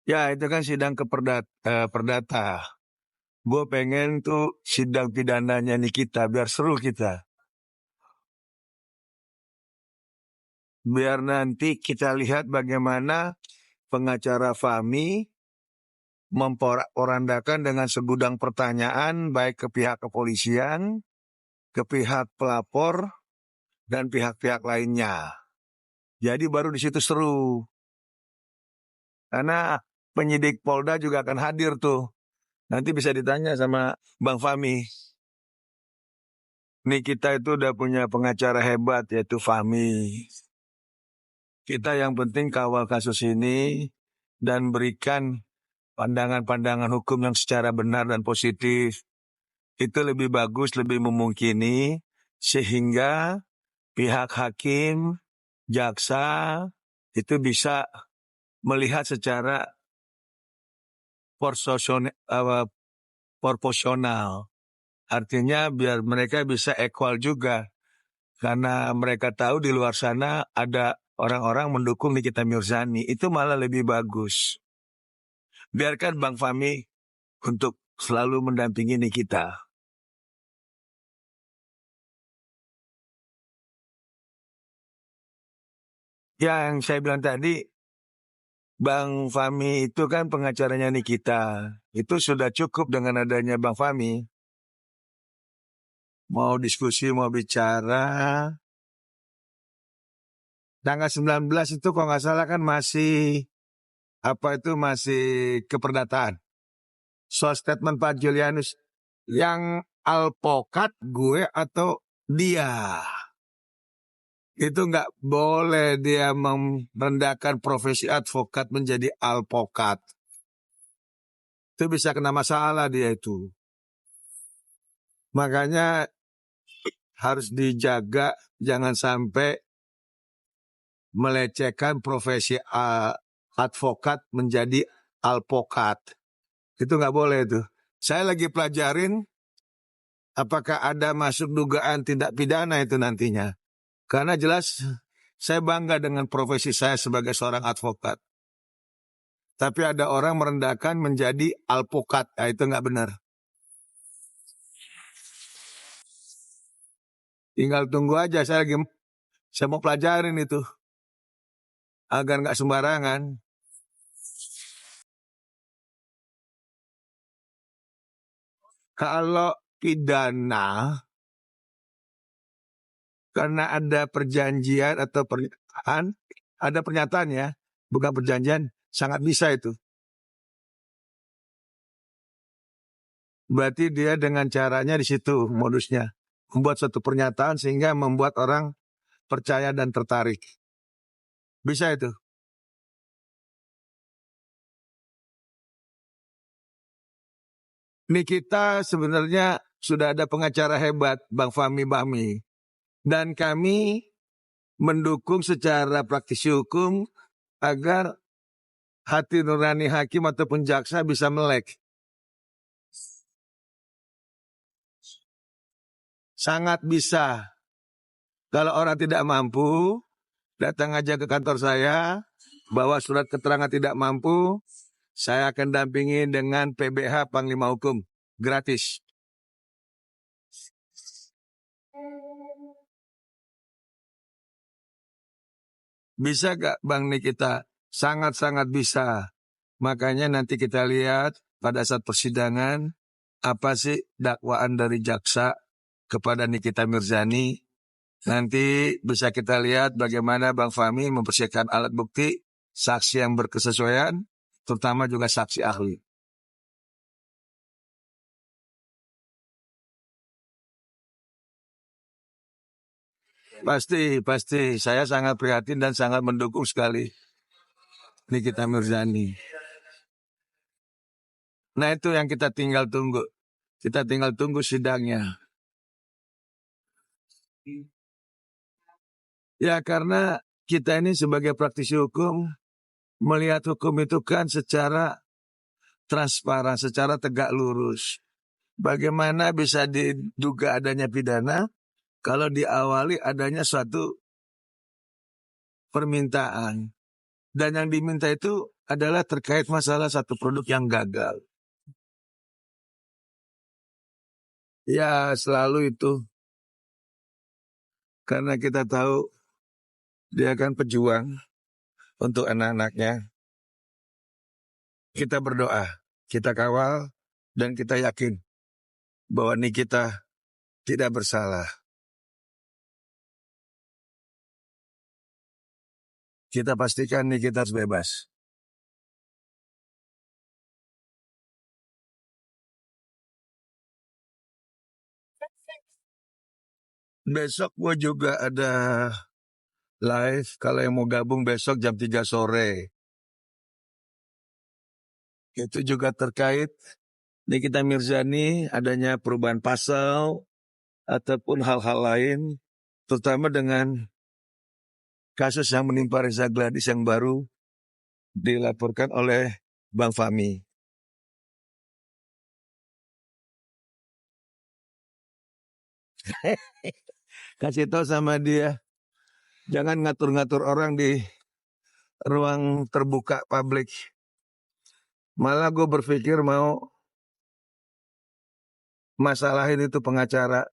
Ya itu kan sidang perdata. Gue pengen tuh sidang pidananya Nikita biar seru kita. Biar nanti kita lihat bagaimana pengacara Fahmi memporak-porandakan dengan segudang pertanyaan baik ke pihak kepolisian, ke pihak pelapor, dan pihak-pihak lainnya. Jadi baru di situ seru. Karena penyidik Polda juga akan hadir tuh. Nanti bisa ditanya sama Bang Fahmi. Nih kita itu udah punya pengacara hebat yaitu Fahmi. Kita yang penting kawal kasus ini dan berikan pandangan-pandangan hukum yang secara benar dan positif. Itu lebih bagus, lebih memungkini sehingga pihak hakim, jaksa itu bisa melihat secara proporsional. Artinya biar mereka bisa equal juga. Karena mereka tahu di luar sana ada orang-orang mendukung Nikita Mirzani. Itu malah lebih bagus. Biarkan Bang Fahmi untuk selalu mendampingi Nikita. Yang saya bilang tadi, Bang Fahmi itu kan pengacaranya Nikita. Itu sudah cukup dengan adanya Bang Fahmi. Mau diskusi, mau bicara. Tanggal 19 itu kalau nggak salah kan masih masih keperdataan. Soal statement Pak Julianus yang alpokat gue atau dia. Itu nggak boleh dia merendahkan profesi advokat menjadi alpokat. Itu bisa kena masalah dia itu. Makanya harus dijaga jangan sampai melecehkan profesi advokat menjadi alpokat. Itu nggak boleh itu. Saya lagi pelajarin apakah ada masuk dugaan tindak pidana itu nantinya. Karena jelas saya bangga dengan profesi saya sebagai seorang advokat. Tapi ada orang merendahkan menjadi alpokat. Nah, itu nggak benar. Tinggal tunggu aja, saya mau pelajarin itu. Agar nggak sembarangan. Kalau pidana, karena ada perjanjian atau pernyataan, ada pernyataan ya, bukan perjanjian, sangat bisa itu. Berarti dia dengan caranya di situ modusnya. Membuat suatu pernyataan sehingga membuat orang percaya dan tertarik. Bisa itu. Ini kita sebenarnya sudah ada pengacara hebat, Bang Fahmi Bahmi. Dan kami mendukung secara praktisi hukum agar hati nurani hakim ataupun jaksa bisa melek. Sangat bisa. Kalau orang tidak mampu, datang aja ke kantor saya, bawa surat keterangan tidak mampu, saya akan dampingi dengan PBH Panglima Hukum. Gratis. Bisa gak Bang Nikita? Sangat-sangat bisa. Makanya nanti kita lihat pada saat persidangan, apa sih dakwaan dari jaksa kepada Nikita Mirzani. Nanti bisa kita lihat bagaimana Bang Fahmi mempersiapkan alat bukti, saksi yang berkesesuaian, terutama juga saksi ahli. Pasti. Saya sangat prihatin dan sangat mendukung sekali Nikita Mirzani. Nah itu yang kita tinggal tunggu. Kita tinggal tunggu sidangnya. Ya karena kita ini sebagai praktisi hukum melihat hukum itu kan secara transparan, secara tegak lurus. Bagaimana bisa diduga adanya pidana kalau diawali adanya suatu permintaan. Dan yang diminta itu adalah terkait masalah satu produk yang gagal. Ya selalu itu. Karena kita tahu dia kan pejuang untuk anak-anaknya. Kita berdoa, kita kawal, dan kita yakin bahwa Nikita tidak bersalah. Kita pastikan Nikita harus bebas. Besok gue juga ada live, kalau yang mau gabung besok jam 3 sore. Itu juga terkait Nikita Mirzani adanya perubahan pasal ataupun hal-hal lain, terutama dengan kasus yang menimpa Reza Gladys yang baru dilaporkan oleh Bang Fahmi. Kasih tahu sama dia, jangan ngatur-ngatur orang di ruang terbuka publik. Malah gue berpikir mau masalahin itu pengacara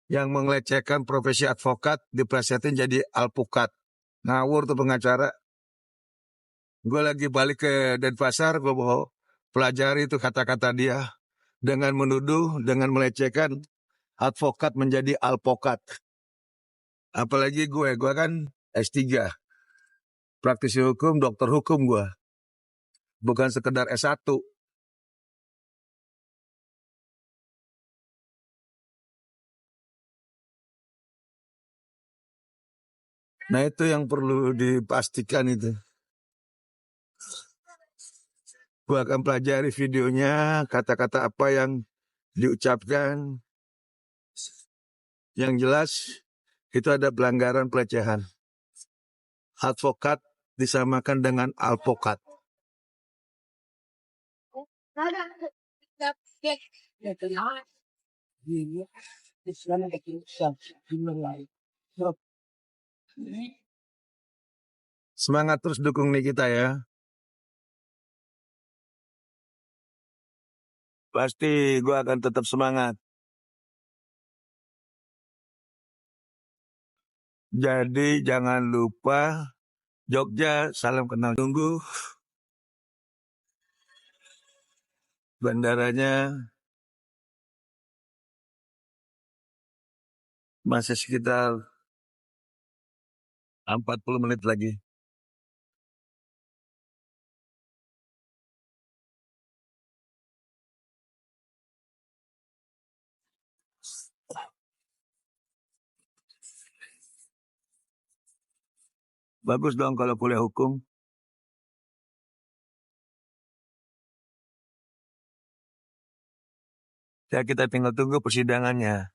yang mengelecehkan profesi advokat diplesetin jadi alpukat. Ngawur tuh pengacara. Gue lagi balik ke Denpasar, gue mau pelajari itu kata-kata dia dengan menuduh, dengan melecehkan advokat menjadi alpokat. Apalagi gue kan S3, praktisi hukum, dokter hukum gue, bukan sekedar S1. Nah itu yang perlu dipastikan itu. Gue akan pelajari videonya, kata-kata apa yang diucapkan. Yang jelas itu ada pelanggaran pelecehan. Advokat disamakan dengan alpokat. Semangat terus dukung Nikita ya. Pasti gue akan tetap semangat. Jadi jangan lupa Jogja, salam kenal. Tunggu bandaranya masih sekitar 40 menit lagi. Bagus dong kalau kuliah hukum. Ya kita tinggal tunggu persidangannya.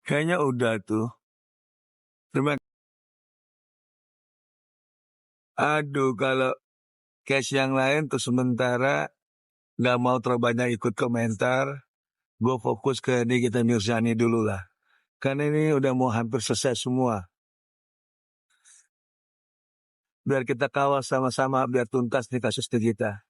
Kayaknya udah tuh. Terima. Aduh, kalau case yang lain tuh sementara nggak mau terlalu banyak ikut komentar. Gue fokus ke Nikita Mirzani dulu lah. Karena ini udah mau hampir selesai semua. Biar kita kawal sama-sama, biar tuntas nih kasus kita.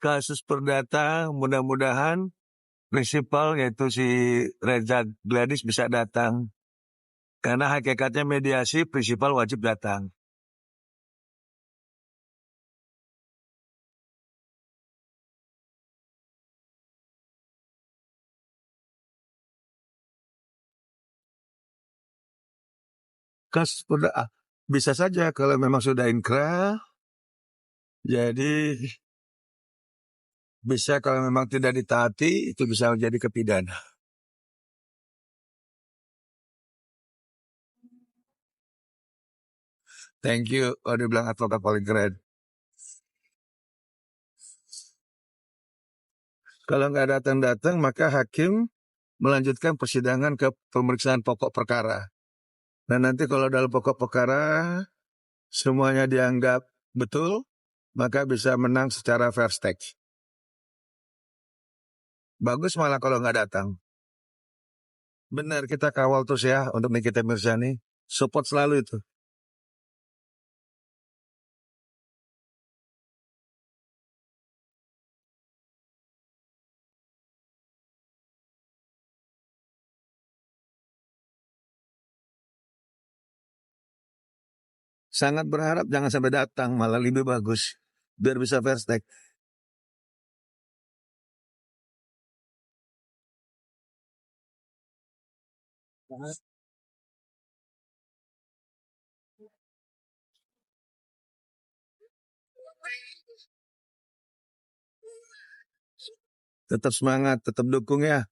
Kasus perdata mudah-mudahan prinsipal yaitu si Reza Gladys bisa datang. Karena hakikatnya mediasi prinsipal wajib datang. Kasus perdata bisa saja kalau memang sudah inkrah. Jadi Bisa kalau memang tidak ditaati, itu bisa menjadi kepidana. Thank you, udah bilang advokat paling keren. Kalau nggak datang-datang, maka hakim melanjutkan persidangan ke pemeriksaan pokok perkara. Dan nanti kalau dalam pokok perkara semuanya dianggap betul, maka bisa menang secara fair stake. Bagus malah kalau nggak datang. Benar, kita kawal terus ya untuk Nikita Mirzani. Support selalu itu. Sangat berharap jangan sampai datang, malah lebih bagus. Biar bisa fair stake. Tetap semangat, tetap dukung ya.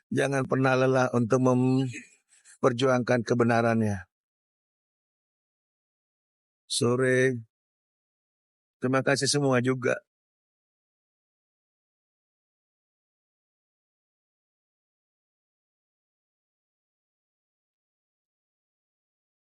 Jangan pernah lelah untuk memperjuangkan kebenarannya. Sore, terima kasih semua juga.